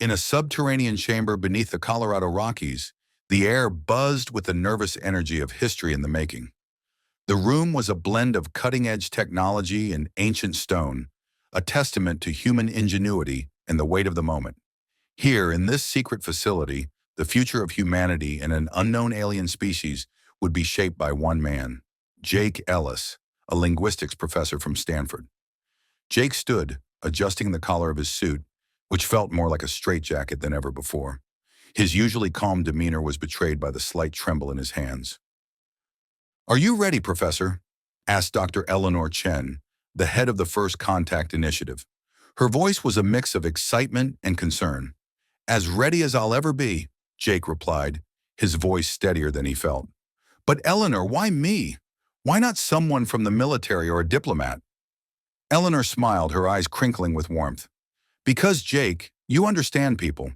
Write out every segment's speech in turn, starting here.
In a subterranean chamber beneath the Colorado Rockies, the air buzzed with the nervous energy of history in the making. The room was a blend of cutting-edge technology and ancient stone, a testament to human ingenuity and the weight of the moment. Here, in this secret facility, the future of humanity and an unknown alien species would be shaped by one man, Jake Ellis, a linguistics professor from Stanford. Jake stood, adjusting the collar of his suit, which felt more like a straitjacket than ever before. His usually calm demeanor was betrayed by the slight tremble in his hands. "Are you ready, Professor?" asked Dr. Eleanor Chen, the head of the First Contact Initiative. Her voice was a mix of excitement and concern. "As ready as I'll ever be," Jake replied, his voice steadier than he felt. "But Eleanor, why me? Why not someone from the military or a diplomat?" Eleanor smiled, her eyes crinkling with warmth. "Because, Jake, you understand people.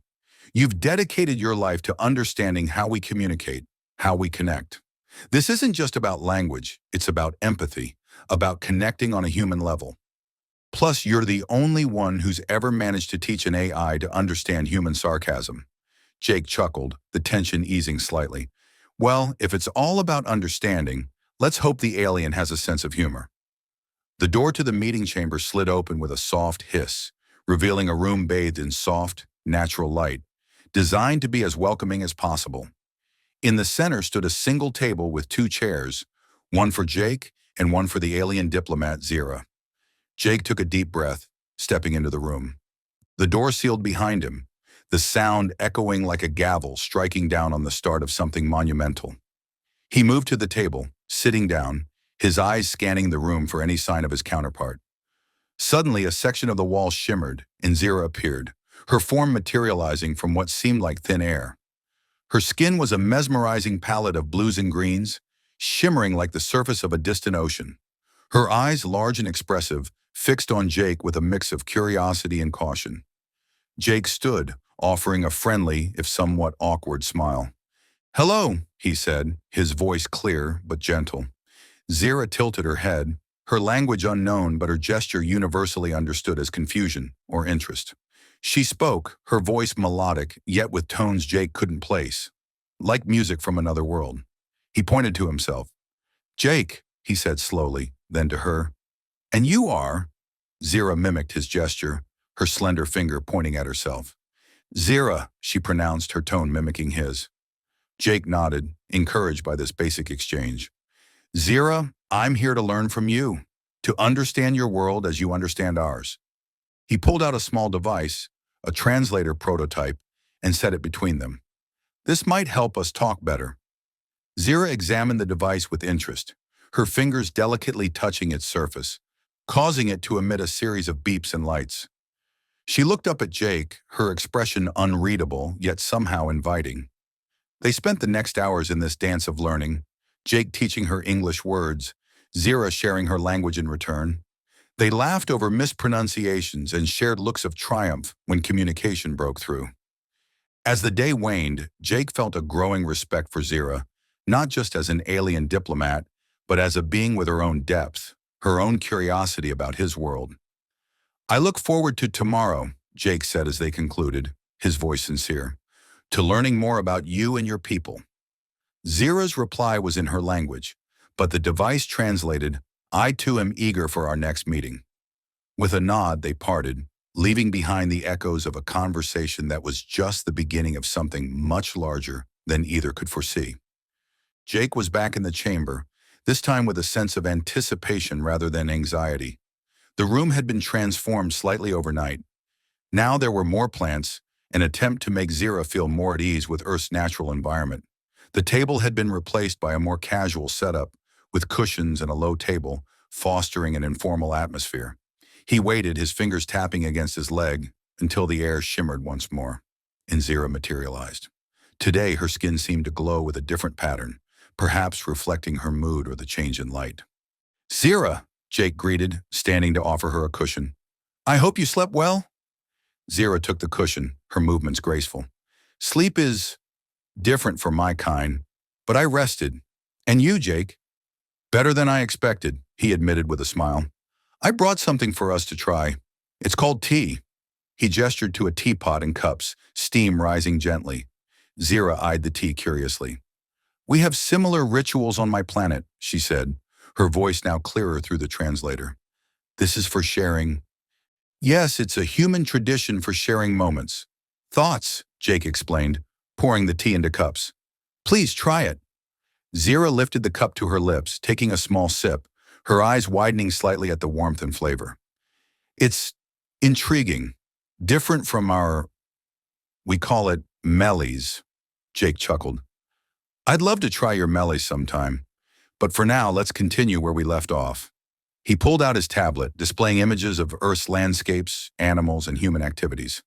You've dedicated your life to understanding how we communicate, how we connect. This isn't just about language, it's about empathy, about connecting on a human level. Plus, you're the only one who's ever managed to teach an AI to understand human sarcasm." Jake chuckled, the tension easing slightly. "Well, if it's all about understanding, let's hope the alien has a sense of humor." The door to the meeting chamber slid open with a soft hiss, revealing a room bathed in soft, natural light, designed to be as welcoming as possible. In the center stood a single table with two chairs, one for Jake and one for the alien diplomat Zira. Jake took a deep breath, stepping into the room. The door sealed behind him, the sound echoing like a gavel striking down on the start of something monumental. He moved to the table, sitting down, his eyes scanning the room for any sign of his counterpart. Suddenly, a section of the wall shimmered, and Zira appeared, her form materializing from what seemed like thin air. Her skin was a mesmerizing palette of blues and greens, shimmering like the surface of a distant ocean. Her eyes, large and expressive, fixed on Jake with a mix of curiosity and caution. Jake stood, offering a friendly, if somewhat awkward, smile. "Hello," he said, his voice clear but gentle. Zira tilted her head, her language unknown but her gesture universally understood as confusion or interest. She spoke, her voice melodic, yet with tones Jake couldn't place, like music from another world. He pointed to himself. "Jake," he said slowly, then to her. "And you are?" Zira mimicked his gesture, her slender finger pointing at herself. "Zira," she pronounced, her tone mimicking his. Jake nodded, encouraged by this basic exchange. "Zira, I'm here to learn from you, to understand your world as you understand ours." He pulled out a small device, a translator prototype, and set it between them. "This might help us talk better." Zira examined the device with interest, her fingers delicately touching its surface, causing it to emit a series of beeps and lights. She looked up at Jake, her expression unreadable, yet somehow inviting. They spent the next hours in this dance of learning, Jake teaching her English words, Zira sharing her language in return. They laughed over mispronunciations and shared looks of triumph when communication broke through. As the day waned, Jake felt a growing respect for Zira, not just as an alien diplomat, but as a being with her own depth, her own curiosity about his world. "I look forward to tomorrow," Jake said as they concluded, his voice sincere, "to learning more about you and your people." Zira's reply was in her language, but the device translated, "I too am eager for our next meeting." With a nod, they parted, leaving behind the echoes of a conversation that was just the beginning of something much larger than either could foresee. Jake was back in the chamber, this time with a sense of anticipation rather than anxiety. The room had been transformed slightly overnight. Now there were more plants, an attempt to make Zira feel more at ease with Earth's natural environment. The table had been replaced by a more casual setup, with cushions and a low table, fostering an informal atmosphere. He waited, his fingers tapping against his leg, until the air shimmered once more, and Zira materialized. Today, her skin seemed to glow with a different pattern, perhaps reflecting her mood or the change in light. "Zira," Jake greeted, standing to offer her a cushion. "I hope you slept well?" Zira took the cushion, her movements graceful. "Sleep is different for my kind, but I rested. And you, Jake?" "Better than I expected," he admitted with a smile. "I brought something for us to try. It's called tea." He gestured to a teapot and cups, steam rising gently. Zira eyed the tea curiously. "We have similar rituals on my planet," she said, her voice now clearer through the translator. "This is for sharing." "Yes, it's a human tradition for sharing moments." "Thoughts," Jake explained, pouring the tea into cups. "Please try it." Zira lifted the cup to her lips, taking a small sip, her eyes widening slightly at the warmth and flavor. "It's intriguing, different from we call it mellies," Jake chuckled. "I'd love to try your mellies sometime, but for now let's continue where we left off." He pulled out his tablet, displaying images of Earth's landscapes, animals, and human activities.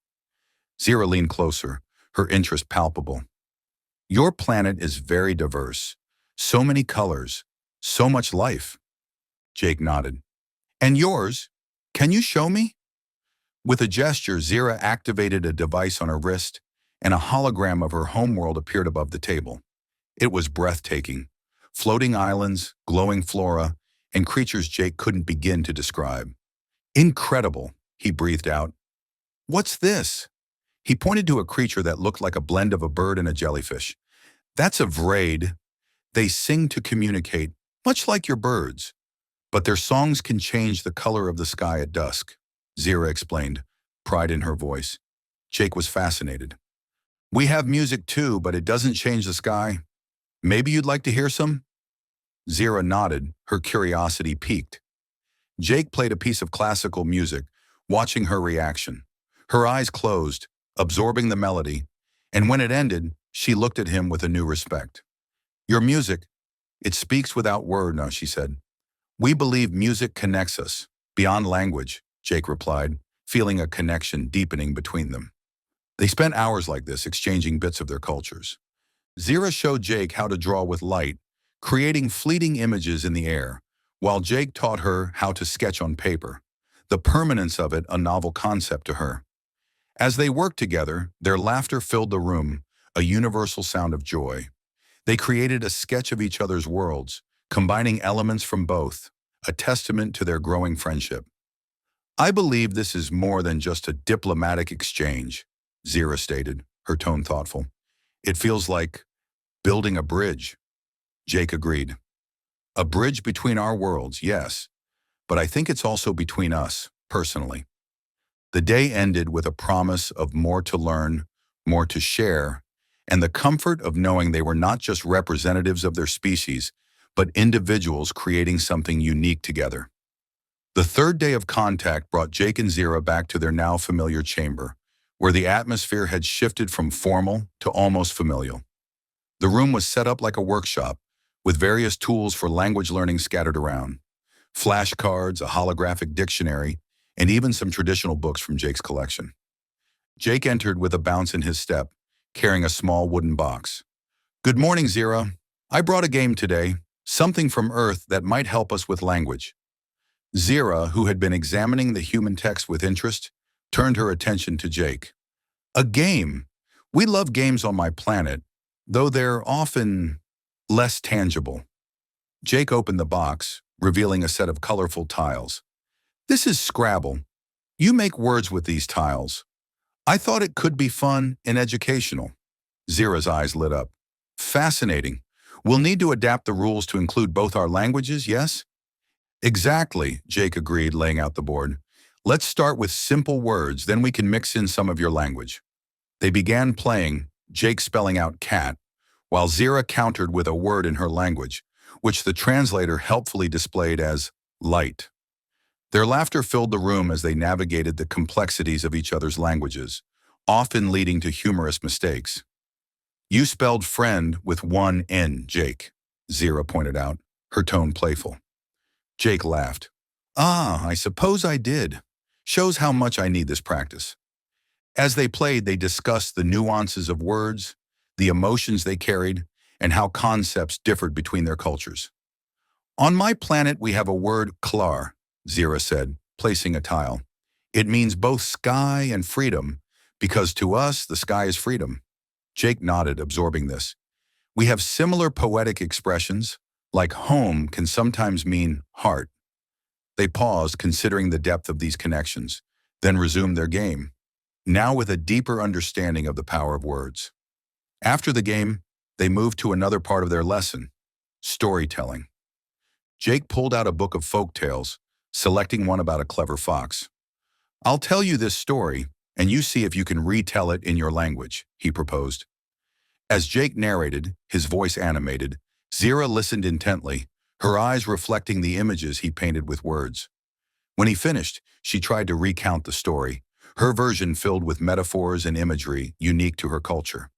Zira leaned closer, her interest palpable. "Your planet is very diverse. So many colors, so much life." Jake nodded. "And yours? Can you show me?" With a gesture, Zira activated a device on her wrist, and a hologram of her homeworld appeared above the table. It was breathtaking. Floating islands, glowing flora, and creatures Jake couldn't begin to describe. "Incredible," he breathed out. "What's this?" He pointed to a creature that looked like a blend of a bird and a jellyfish. "That's a vraid. They sing to communicate, much like your birds. But their songs can change the color of the sky at dusk," Zira explained, pride in her voice. Jake was fascinated. "We have music too, but it doesn't change the sky. Maybe you'd like to hear some?" Zira nodded, her curiosity piqued. Jake played a piece of classical music, watching her reaction. Her eyes closed, absorbing the melody, and when it ended, she looked at him with a new respect. "Your music, it speaks without word now," she said. "We believe music connects us, beyond language," Jake replied, feeling a connection deepening between them. They spent hours like this, exchanging bits of their cultures. Zira showed Jake how to draw with light, creating fleeting images in the air, while Jake taught her how to sketch on paper, the permanence of it a novel concept to her. As they worked together, their laughter filled the room, a universal sound of joy. They created a sketch of each other's worlds, combining elements from both, a testament to their growing friendship. "I believe this is more than just a diplomatic exchange," Zira stated, her tone thoughtful. "It feels like building a bridge." Jake agreed. "A bridge between our worlds, yes, but I think it's also between us, personally." The day ended with a promise of more to learn, more to share, and the comfort of knowing they were not just representatives of their species, but individuals creating something unique together. The third day of contact brought Jake and Zira back to their now familiar chamber, where the atmosphere had shifted from formal to almost familial. The room was set up like a workshop, with various tools for language learning scattered around. Flashcards, a holographic dictionary, and even some traditional books from Jake's collection. Jake entered with a bounce in his step, carrying a small wooden box. "Good morning, Zira. I brought a game today, something from Earth that might help us with language." Zira, who had been examining the human text with interest, turned her attention to Jake. "A game. We love games on my planet, though they're often less tangible." Jake opened the box, revealing a set of colorful tiles. "This is Scrabble. You make words with these tiles. I thought it could be fun and educational." Zira's eyes lit up. "Fascinating. We'll need to adapt the rules to include both our languages, yes?" "Exactly," Jake agreed, laying out the board. "Let's start with simple words, then we can mix in some of your language." They began playing, Jake spelling out cat, while Zira countered with a word in her language, which the translator helpfully displayed as light. Their laughter filled the room as they navigated the complexities of each other's languages, often leading to humorous mistakes. "You spelled friend with one N, Jake," Zira pointed out, her tone playful. Jake laughed. "Ah, I suppose I did. Shows how much I need this practice." As they played, they discussed the nuances of words, the emotions they carried, and how concepts differed between their cultures. "On my planet, we have a word, klar," Zira said, placing a tile. "It means both sky and freedom, because to us, the sky is freedom." Jake nodded, absorbing this. "We have similar poetic expressions, like home can sometimes mean heart." They paused, considering the depth of these connections, then resumed their game. now with a deeper understanding of the power of words. After the game, they moved to another part of their lesson, storytelling. Jake pulled out a book of folk tales, selecting one about a clever fox. "I'll tell you this story, and you see if you can retell it in your language," he proposed. As Jake narrated, his voice animated, Zira listened intently, her eyes reflecting the images he painted with words. When he finished, she tried to recount the story, her version filled with metaphors and imagery unique to her culture.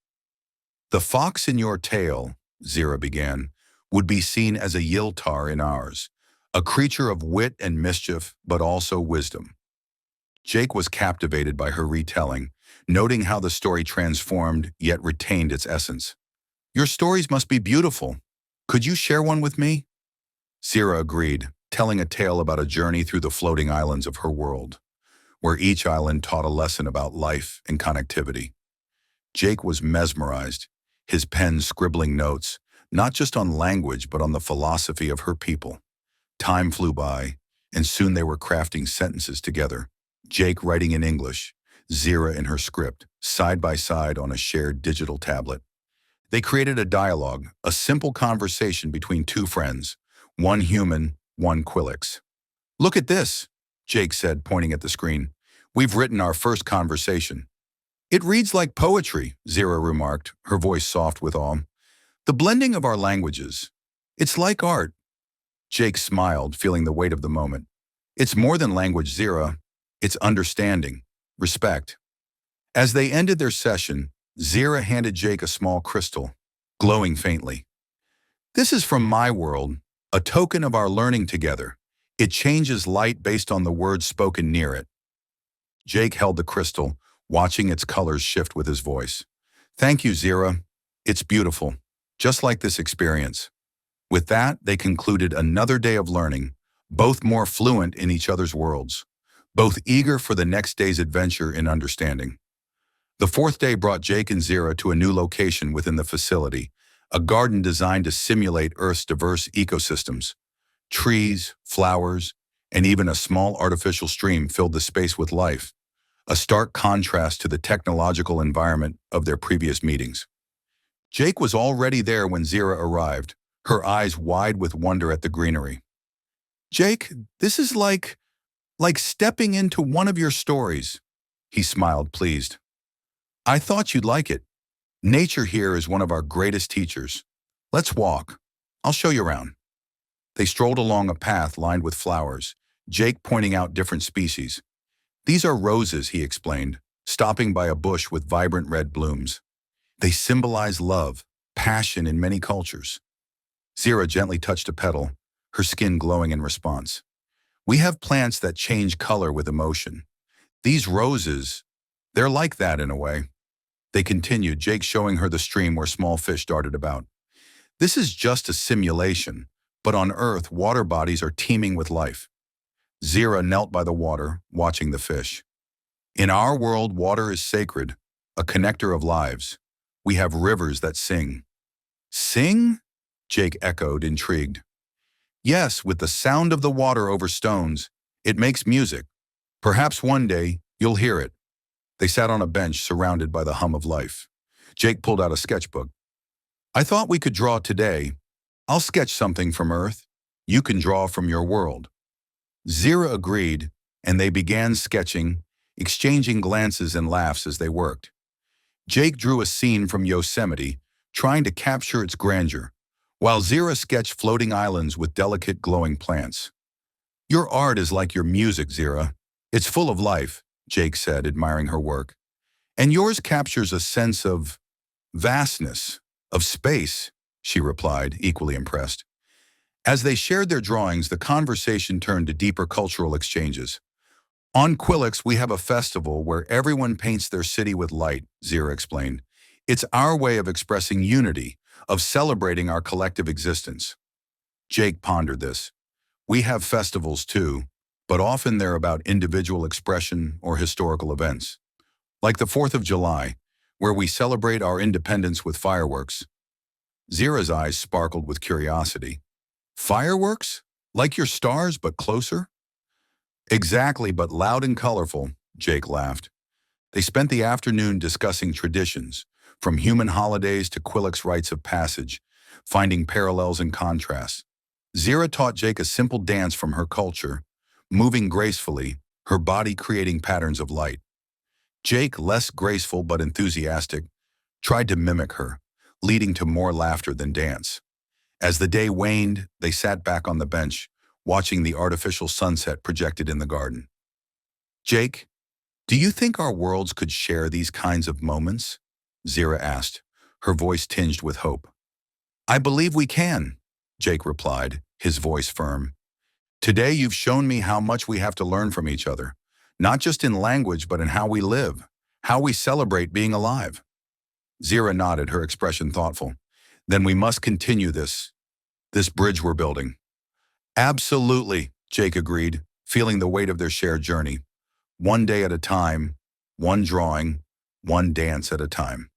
"The fox in your tale," Zira began, "would be seen as a Yiltar in ours, a creature of wit and mischief, but also wisdom." Jake was captivated by her retelling, noting how the story transformed yet retained its essence. "Your stories must be beautiful. Could you share one with me?" Zira agreed, telling a tale about a journey through the floating islands of her world, where each island taught a lesson about life and connectivity. Jake was mesmerized, his pen scribbling notes, not just on language but on the philosophy of her people. Time flew by, and soon they were crafting sentences together, Jake writing in English, Zira in her script, side by side on a shared digital tablet. They created a dialogue, a simple conversation between two friends, one human, one Quillix. "Look at this," Jake said, pointing at the screen. "We've written our first conversation." "It reads like poetry," Zira remarked, her voice soft with awe. "The blending of our languages. It's like art." Jake smiled, feeling the weight of the moment. "It's more than language, Zira. It's understanding, respect." As they ended their session, Zira handed Jake a small crystal, glowing faintly. "This is from my world, a token of our learning together. It changes light based on the words spoken near it." Jake held the crystal, watching its colors shift with his voice. "Thank you, Zira. It's beautiful, just like this experience." With that, they concluded another day of learning, both more fluent in each other's worlds, both eager for the next day's adventure in understanding. The fourth day brought Jake and Zira to a new location within the facility, a garden designed to simulate Earth's diverse ecosystems. Trees, flowers, and even a small artificial stream filled the space with life, a stark contrast to the technological environment of their previous meetings. Jake was already there when Zira arrived, her eyes wide with wonder at the greenery. "Jake, this is like stepping into one of your stories." He smiled, pleased. "I thought you'd like it. Nature here is one of our greatest teachers. Let's walk. I'll show you around." They strolled along a path lined with flowers, Jake pointing out different species. "These are roses," he explained, stopping by a bush with vibrant red blooms. "They symbolize love, passion in many cultures." Zira gently touched a petal, her skin glowing in response. "We have plants that change color with emotion. These roses, they're like that in a way." They continued, Jake showing her the stream where small fish darted about. "This is just a simulation, but on Earth, water bodies are teeming with life." Zira knelt by the water, watching the fish. "In our world, water is sacred, a connector of lives. We have rivers that sing." "Sing?" Jake echoed, intrigued. "Yes, with the sound of the water over stones, it makes music. Perhaps one day, you'll hear it." They sat on a bench surrounded by the hum of life. Jake pulled out a sketchbook. "I thought we could draw today. I'll sketch something from Earth. You can draw from your world." Zira agreed, and they began sketching, exchanging glances and laughs as they worked. Jake drew a scene from Yosemite, trying to capture its grandeur, while Zira sketched floating islands with delicate glowing plants. "Your art is like your music, Zira. It's full of life," Jake said, admiring her work. "And yours captures a sense of vastness, of space," she replied, equally impressed. As they shared their drawings, the conversation turned to deeper cultural exchanges. "On Quillix, we have a festival where everyone paints their city with light," Zira explained. "It's our way of expressing unity, of celebrating our collective existence." Jake pondered this. "We have festivals too, but often they're about individual expression or historical events. Like the 4th of July, where we celebrate our independence with fireworks." Zira's eyes sparkled with curiosity. "Fireworks? Like your stars, but closer?" "Exactly, but loud and colorful," Jake laughed. They spent the afternoon discussing traditions, from human holidays to Quillick's rites of passage, finding parallels and contrasts. Zira taught Jake a simple dance from her culture, moving gracefully, her body creating patterns of light. Jake, less graceful but enthusiastic, tried to mimic her, leading to more laughter than dance. As the day waned, they sat back on the bench, watching the artificial sunset projected in the garden. Jake, do you think our worlds could share these kinds of moments? Zira asked, her voice tinged with hope. I believe we can, Jake replied, his voice firm. Today you've shown me how much we have to learn from each other, not just in language but in how we live, how we celebrate being alive. Zira nodded, her expression thoughtful. Then we must continue this bridge we're building. Absolutely, Jake agreed, feeling the weight of their shared journey. One day at a time, one drawing, one dance at a time.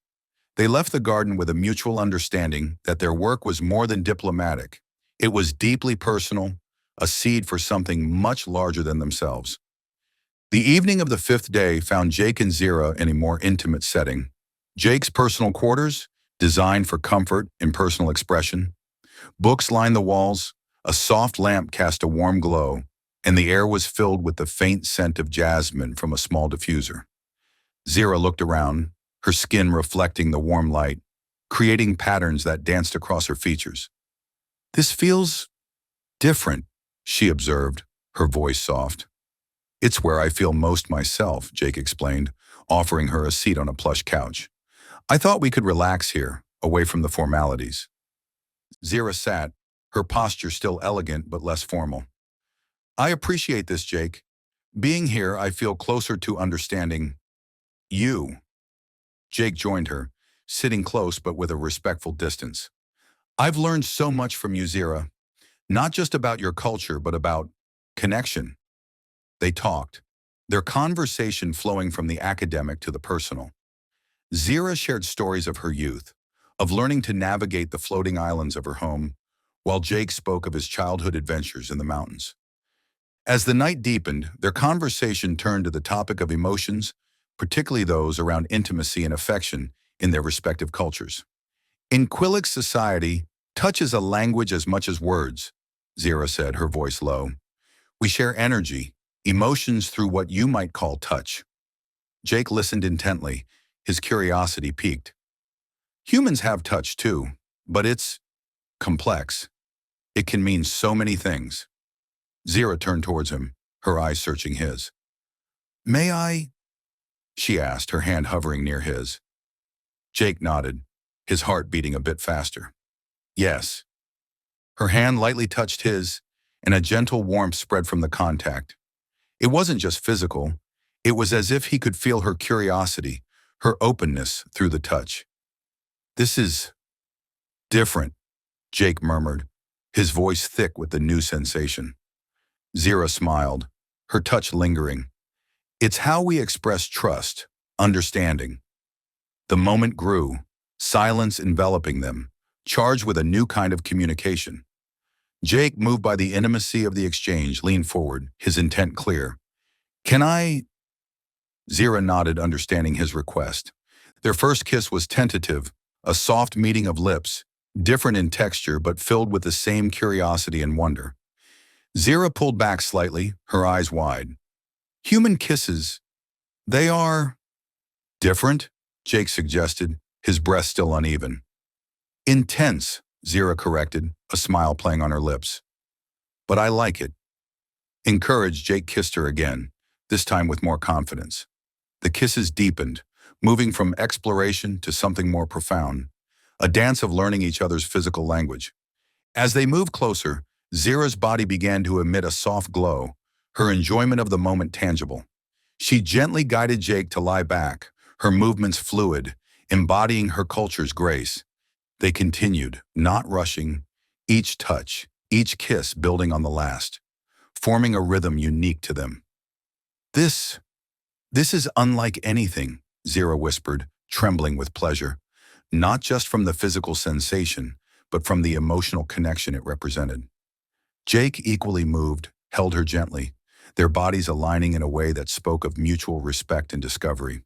They left the garden with a mutual understanding that their work was more than diplomatic. It was deeply personal, a seed for something much larger than themselves. The evening of the fifth day found Jake and Zira in a more intimate setting. Jake's personal quarters, designed for comfort and personal expression. Books lined the walls, a soft lamp cast a warm glow, and the air was filled with the faint scent of jasmine from a small diffuser. Zira looked around, her skin reflecting the warm light, creating patterns that danced across her features. This feels different, she observed, her voice soft. It's where I feel most myself, Jake explained, offering her a seat on a plush couch. I thought we could relax here, away from the formalities. Zira sat, her posture still elegant but less formal. I appreciate this, Jake. Being here, I feel closer to understanding you. Jake joined her, sitting close but with a respectful distance. I've learned so much from you, Zira, not just about your culture but about connection. They talked, their conversation flowing from the academic to the personal. Zira shared stories of her youth, of learning to navigate the floating islands of her home, while Jake spoke of his childhood adventures in the mountains. As the night deepened, their conversation turned to the topic of emotions, particularly those around intimacy and affection in their respective cultures. In Quillick's society, touch is a language as much as words, Zira said, her voice low. We share energy, emotions through what you might call touch. Jake listened intently, his curiosity piqued. Humans have touch too, but it's complex. It can mean so many things. Zira turned towards him, her eyes searching his. May I? She asked, her hand hovering near his. Jake nodded, his heart beating a bit faster. Yes. Her hand lightly touched his, and a gentle warmth spread from the contact. It wasn't just physical. It was as if he could feel her curiosity, her openness through the touch. This is different, Jake murmured, his voice thick with the new sensation. Zira smiled, her touch lingering. It's how we express trust, understanding. The moment grew, silence enveloping them, charged with a new kind of communication. Jake, moved by the intimacy of the exchange, leaned forward, his intent clear. Can I? Zira nodded, understanding his request. Their first kiss was tentative, a soft meeting of lips, different in texture but filled with the same curiosity and wonder. Zira pulled back slightly, her eyes wide. Human kisses, they are different, Jake suggested, his breath still uneven. Intense, Zira corrected, a smile playing on her lips. But I like it. Encouraged, Jake kissed her again, this time with more confidence. The kisses deepened, moving from exploration to something more profound, a dance of learning each other's physical language. As they moved closer, Zira's body began to emit a soft glow, her enjoyment of the moment tangible. She gently guided Jake to lie back, her movements fluid, embodying her culture's grace. They continued, not rushing, each touch, each kiss building on the last, forming a rhythm unique to them. This is unlike anything, Zira whispered, trembling with pleasure, not just from the physical sensation, but from the emotional connection it represented. Jake, equally moved, held her gently, their bodies aligning in a way that spoke of mutual respect and discovery.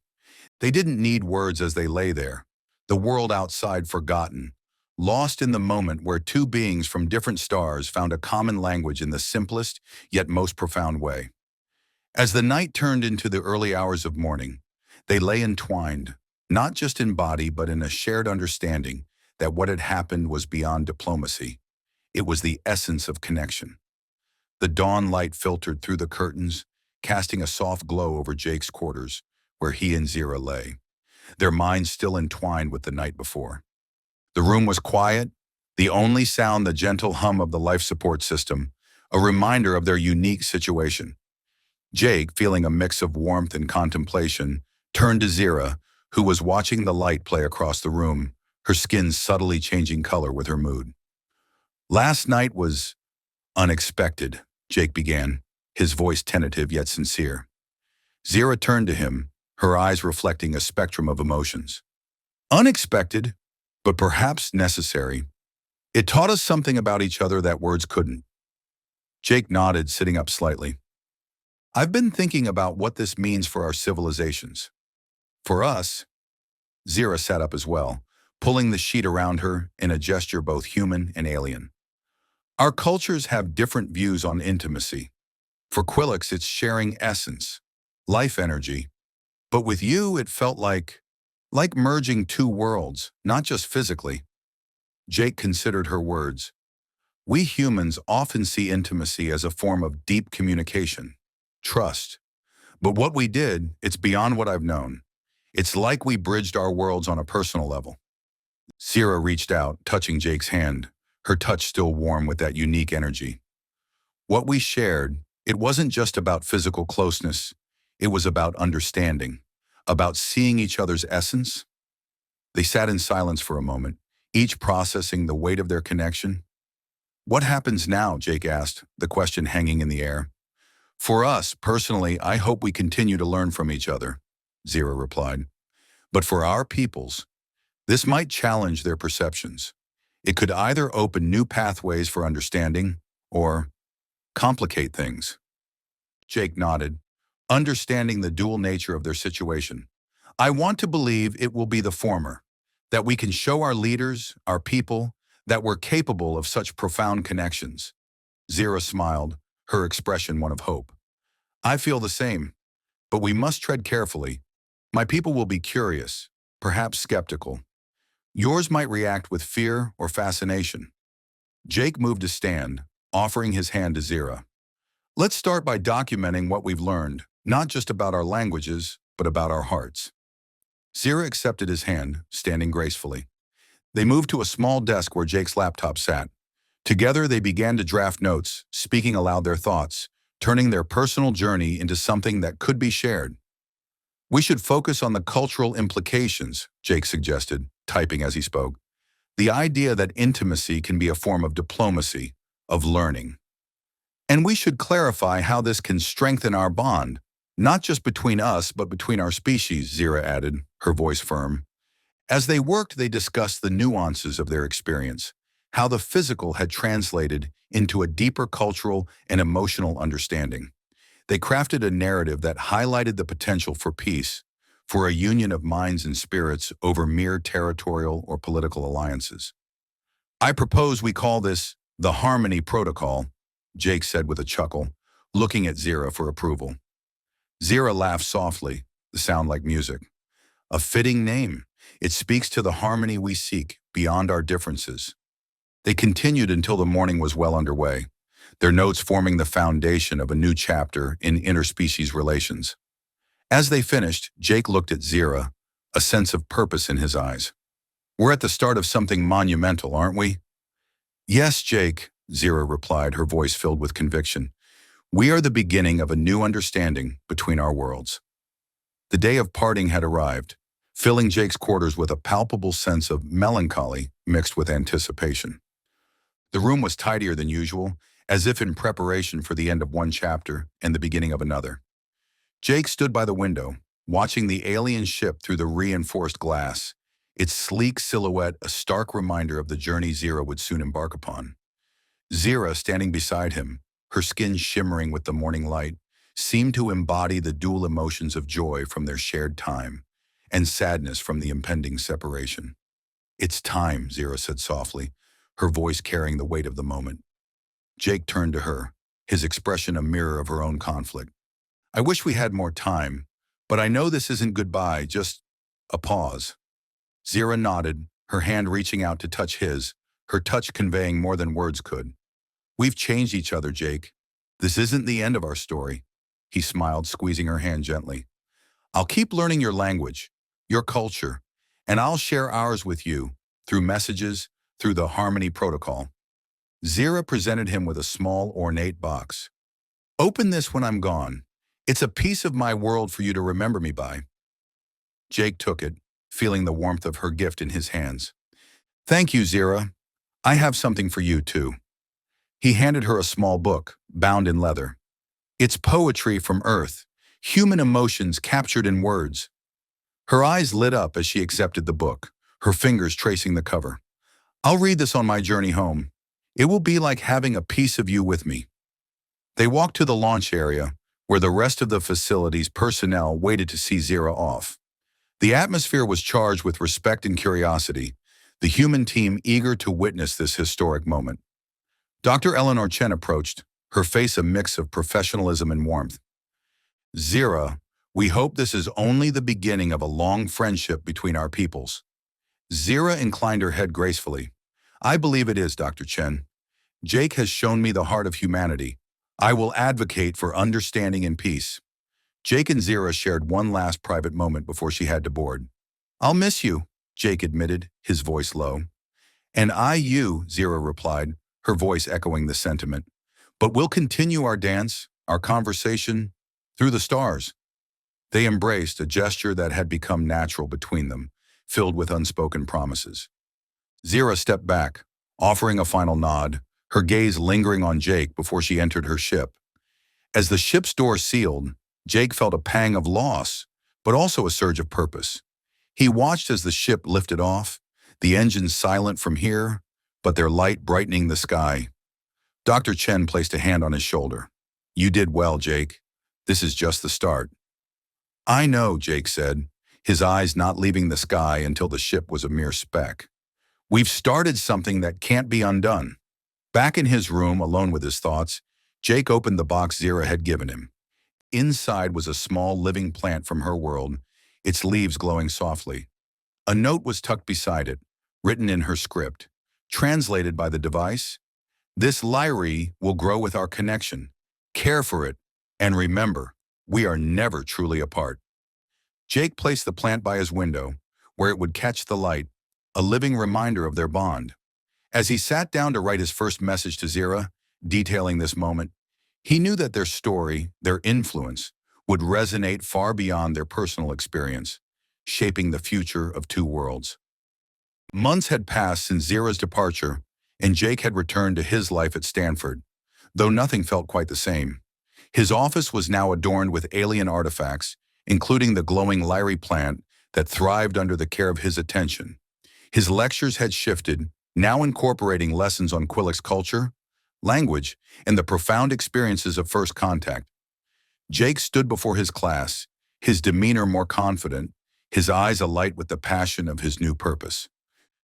They didn't need words as they lay there, the world outside forgotten, lost in the moment where two beings from different stars found a common language in the simplest yet most profound way. As the night turned into the early hours of morning, they lay entwined, not just in body but in a shared understanding that what had happened was beyond diplomacy. It was the essence of connection. The dawn light filtered through the curtains, casting a soft glow over Jake's quarters, where he and Zira lay, their minds still entwined with the night before. The room was quiet, the only sound the gentle hum of the life support system, a reminder of their unique situation. Jake, feeling a mix of warmth and contemplation, turned to Zira, who was watching the light play across the room, her skin subtly changing color with her mood. "Last night was unexpected," Jake began, his voice tentative yet sincere. Zira turned to him, her eyes reflecting a spectrum of emotions. "Unexpected, but perhaps necessary. It taught us something about each other that words couldn't." Jake nodded, sitting up slightly. "I've been thinking about what this means for our civilizations. For us," Zira sat up as well, pulling the sheet around her in a gesture both human and alien. "Our cultures have different views on intimacy. For Quillix, it's sharing essence, life energy. But with you, it felt like merging two worlds, not just physically." Jake considered her words. "We humans often see intimacy as a form of deep communication, trust. But what we did, it's beyond what I've known. It's like we bridged our worlds on a personal level." Zira reached out, touching Jake's hand, her touch still warm with that unique energy. "What we shared, it wasn't just about physical closeness. It was about understanding, about seeing each other's essence." They sat in silence for a moment, each processing the weight of their connection. "What happens now?" Jake asked, the question hanging in the air. "For us, personally, I hope we continue to learn from each other," Zira replied. "But for our peoples, this might challenge their perceptions. It could either open new pathways for understanding or complicate things." Jake nodded, understanding the dual nature of their situation. "I want to believe it will be the former, that we can show our leaders, our people, that we're capable of such profound connections." Zira smiled, her expression one of hope. "I feel the same, but we must tread carefully. My people will be curious, perhaps skeptical. Yours might react with fear or fascination." Jake moved to stand, offering his hand to Zira. "Let's start by documenting what we've learned, not just about our languages, but about our hearts." Zira accepted his hand, standing gracefully. They moved to a small desk where Jake's laptop sat. Together they began to draft notes, speaking aloud their thoughts, turning their personal journey into something that could be shared. "We should focus on the cultural implications," Jake suggested, typing as he spoke. "The idea that intimacy can be a form of diplomacy, of learning. And we should clarify how this can strengthen our bond, not just between us, but between our species," Zira added, her voice firm. As they worked, they discussed the nuances of their experience, how the physical had translated into a deeper cultural and emotional understanding. They crafted a narrative that highlighted the potential for peace, for a union of minds and spirits over mere territorial or political alliances. "I propose we call this the Harmony Protocol," Jake said with a chuckle, looking at Zira for approval. Zira laughed softly, the sound like music. "A fitting name. It speaks to the harmony we seek, beyond our differences." They continued until the morning was well underway, their notes forming the foundation of a new chapter in interspecies relations. As they finished, Jake looked at Zira, a sense of purpose in his eyes. "We're at the start of something monumental, aren't we?" "Yes, Jake," Zira replied, her voice filled with conviction. "We are the beginning of a new understanding between our worlds." The day of parting had arrived, filling Jake's quarters with a palpable sense of melancholy mixed with anticipation. The room was tidier than usual, as if in preparation for the end of one chapter and the beginning of another. Jake stood by the window, watching the alien ship through the reinforced glass, its sleek silhouette a stark reminder of the journey Zira would soon embark upon. Zira, standing beside him, her skin shimmering with the morning light, seemed to embody the dual emotions of joy from their shared time, and sadness from the impending separation. "It's time," Zira said softly, her voice carrying the weight of the moment. Jake turned to her, his expression a mirror of her own conflict. "I wish we had more time, but I know this isn't goodbye, just a pause." Zira nodded, her hand reaching out to touch his, her touch conveying more than words could. "We've changed each other, Jake. This isn't the end of our story." He smiled, squeezing her hand gently. "I'll keep learning your language, your culture, and I'll share ours with you, through messages, through the Harmony Protocol." Zira presented him with a small, ornate box. "Open this when I'm gone. It's a piece of my world for you to remember me by." Jake took it, feeling the warmth of her gift in his hands. "Thank you, Zira. I have something for you, too." He handed her a small book, bound in leather. "It's poetry from Earth, human emotions captured in words." Her eyes lit up as she accepted the book, her fingers tracing the cover. "I'll read this on my journey home. It will be like having a piece of you with me." They walked to the launch area, where the rest of the facility's personnel waited to see Zira off. The atmosphere was charged with respect and curiosity, the human team eager to witness this historic moment. Dr. Eleanor Chen approached, her face a mix of professionalism and warmth. "Zira, we hope this is only the beginning of a long friendship between our peoples." Zira inclined her head gracefully. "I believe it is, Dr. Chen. Jake has shown me the heart of humanity. I will advocate for understanding and peace." Jake and Zira shared one last private moment before she had to board. "I'll miss you," Jake admitted, his voice low. "And I you," Zira replied, her voice echoing the sentiment. "But we'll continue our dance, our conversation, through the stars." They embraced, a gesture that had become natural between them, filled with unspoken promises. Zira stepped back, offering a final nod, her gaze lingering on Jake before she entered her ship. As the ship's door sealed, Jake felt a pang of loss, but also a surge of purpose. He watched as the ship lifted off, the engines silent from here, but their light brightening the sky. Dr. Chen placed a hand on his shoulder. "You did well, Jake. This is just the start." "I know," Jake said, his eyes not leaving the sky until the ship was a mere speck. "We've started something that can't be undone." Back in his room, alone with his thoughts, Jake opened the box Zira had given him. Inside was a small living plant from her world, its leaves glowing softly. A note was tucked beside it, written in her script, translated by the device. "This lyre will grow with our connection. Care for it, and remember, we are never truly apart." Jake placed the plant by his window, where it would catch the light, a living reminder of their bond. As he sat down to write his first message to Zira, detailing this moment, he knew that their story, their influence, would resonate far beyond their personal experience, shaping the future of two worlds. Months had passed since Zira's departure, and Jake had returned to his life at Stanford, though nothing felt quite the same. His office was now adorned with alien artifacts, including the glowing lyre plant that thrived under the care of his attention. His lectures had shifted, now incorporating lessons on Quilix culture, language, and the profound experiences of first contact. Jake stood before his class, his demeanor more confident, his eyes alight with the passion of his new purpose.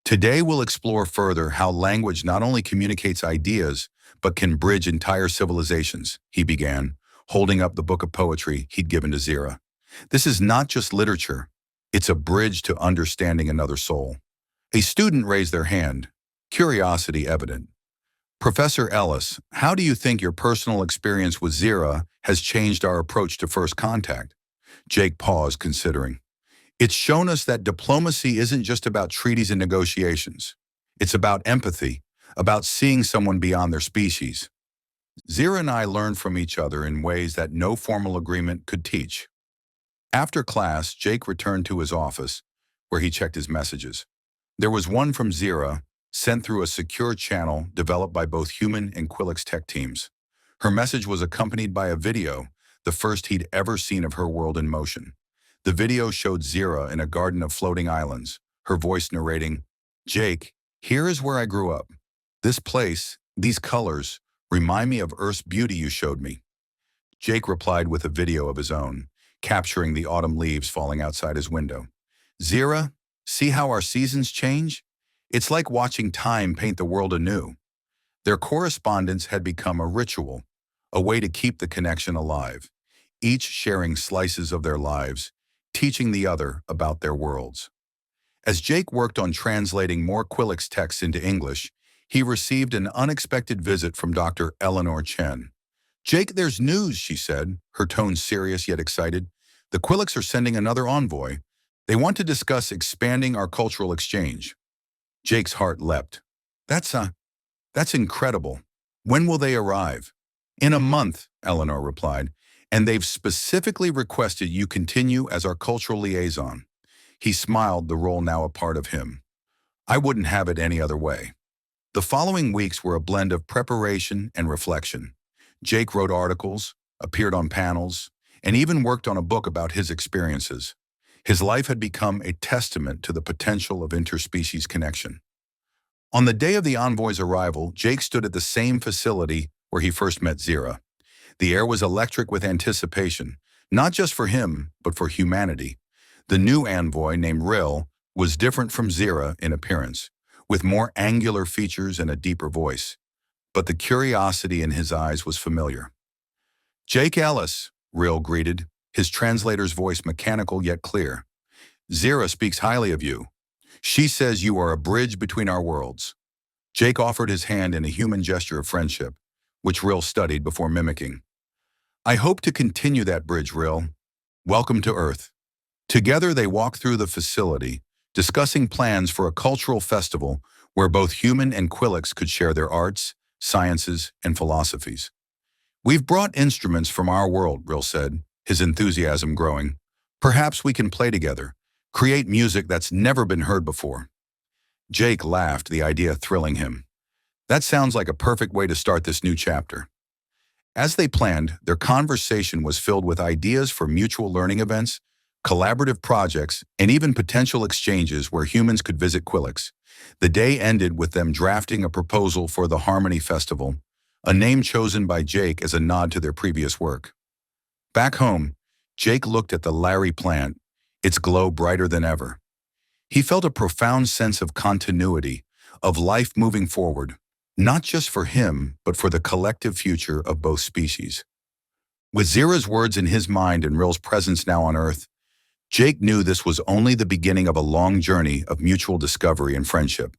"Today we'll explore further how language not only communicates ideas, but can bridge entire civilizations," he began, holding up the book of poetry he'd given to Zira. "This is not just literature. It's a bridge to understanding another soul." A student raised their hand, curiosity evident. "Professor Ellis, how do you think your personal experience with Zira has changed our approach to first contact?" Jake paused, considering. "It's shown us that diplomacy isn't just about treaties and negotiations. It's about empathy, about seeing someone beyond their species. Zira and I learned from each other in ways that no formal agreement could teach." After class, Jake returned to his office, where he checked his messages. There was one from Zira, sent through a secure channel developed by both human and Quilix tech teams. Her message was accompanied by a video, the first he'd ever seen of her world in motion. The video showed Zira in a garden of floating islands, her voice narrating, "Jake, here is where I grew up. This place, these colors, remind me of Earth's beauty you showed me." Jake replied with a video of his own, capturing the autumn leaves falling outside his window. Zira, see how our seasons change? It's like watching time paint the world anew. Their correspondence had become a ritual, a way to keep the connection alive, each sharing slices of their lives, teaching the other about their worlds. As Jake worked on translating more Quillix texts into English, he received an unexpected visit from Dr. Eleanor Chen. "Jake, there's news," she said, her tone serious yet excited. "The Quillix are sending another envoy. They want to discuss expanding our cultural exchange." Jake's heart leapt. That's incredible. When will they arrive?" "In a month," Eleanor replied, "and they've specifically requested you continue as our cultural liaison." He smiled, the role now a part of him. "I wouldn't have it any other way." The following weeks were a blend of preparation and reflection. Jake wrote articles, appeared on panels, and even worked on a book about his experiences. His life had become a testament to the potential of interspecies connection. On the day of the envoy's arrival, Jake stood at the same facility where he first met Zira. The air was electric with anticipation, not just for him, but for humanity. The new envoy, named Rill, was different from Zira in appearance, with more angular features and a deeper voice. But the curiosity in his eyes was familiar. "Jake Ellis," Rill greeted, his translator's voice mechanical yet clear. "Zira speaks highly of you. She says you are a bridge between our worlds." Jake offered his hand in a human gesture of friendship, which Rill studied before mimicking. "I hope to continue that bridge, Rill. Welcome to Earth." Together they walked through the facility, discussing plans for a cultural festival where both human and Quillix could share their arts, sciences, and philosophies. "We've brought instruments from our world," Rill said, his enthusiasm growing. "Perhaps we can play together, create music that's never been heard before." Jake laughed, the idea thrilling him. "That sounds like a perfect way to start this new chapter." As they planned, their conversation was filled with ideas for mutual learning events, collaborative projects, and even potential exchanges where humans could visit Quillix. The day ended with them drafting a proposal for the Harmony Festival, a name chosen by Jake as a nod to their previous work. Back home, Jake looked at the Larry plant, its glow brighter than ever. He felt a profound sense of continuity, of life moving forward, not just for him, but for the collective future of both species. With Zira's words in his mind and Rill's presence now on Earth, Jake knew this was only the beginning of a long journey of mutual discovery and friendship.